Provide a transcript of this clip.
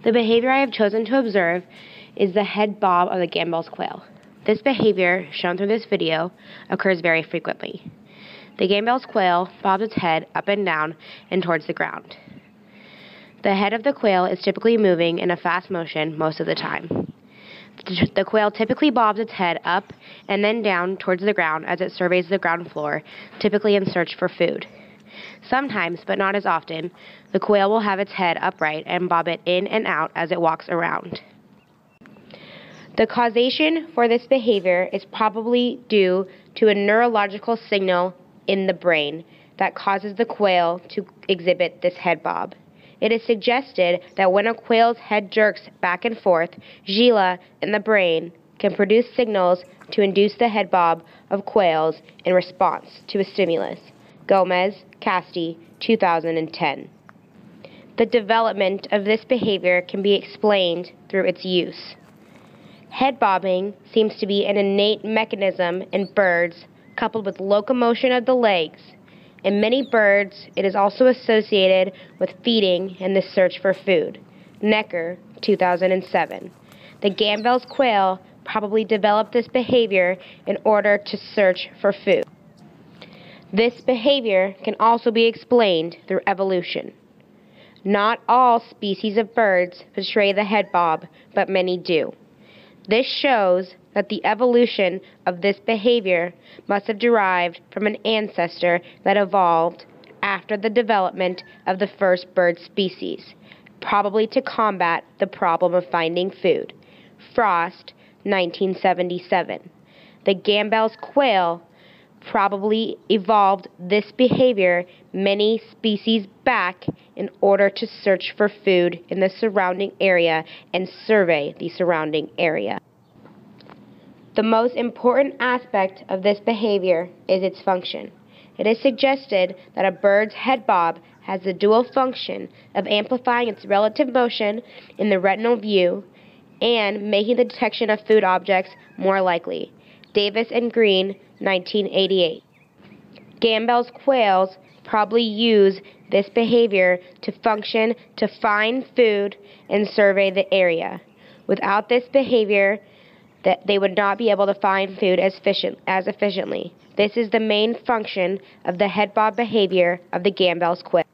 The behavior I have chosen to observe is the head bob of the Gambel's quail. This behavior, shown through this video, occurs very frequently. The Gambel's quail bobs its head up and down and towards the ground. The head of the quail is typically moving in a fast motion most of the time. The quail typically bobs its head up and then down towards the ground as it surveys the ground floor, typically in search for food. Sometimes, but not as often, the quail will have its head upright and bob it in and out as it walks around. The causation for this behavior is probably due to a neurological signal in the brain that causes the quail to exhibit this head bob. It is suggested that when a quail's head jerks back and forth, glia in the brain can produce signals to induce the head bob of quails in response to a stimulus. Gomez, Casti, 2010. The development of this behavior can be explained through its use. Head bobbing seems to be an innate mechanism in birds coupled with locomotion of the legs. In many birds, it is also associated with feeding and the search for food. Necker, 2007. The Gambel's quail probably developed this behavior in order to search for food. This behavior can also be explained through evolution. Not all species of birds portray the head bob, but many do. This shows that the evolution of this behavior must have derived from an ancestor that evolved after the development of the first bird species, probably to combat the problem of finding food. Frost, 1977. The Gambel's quail probably evolved this behavior many species back in order to search for food in the surrounding area and survey the surrounding area. The most important aspect of this behavior is its function. It is suggested that a bird's head bob has the dual function of amplifying its relative motion in the retinal view and making the detection of food objects more likely. Davis and Green, 1988. Gambel's quails probably use this behavior to function to find food and survey the area. Without this behavior, they would not be able to find food as efficiently. This is the main function of the head bob behavior of the Gambel's quail.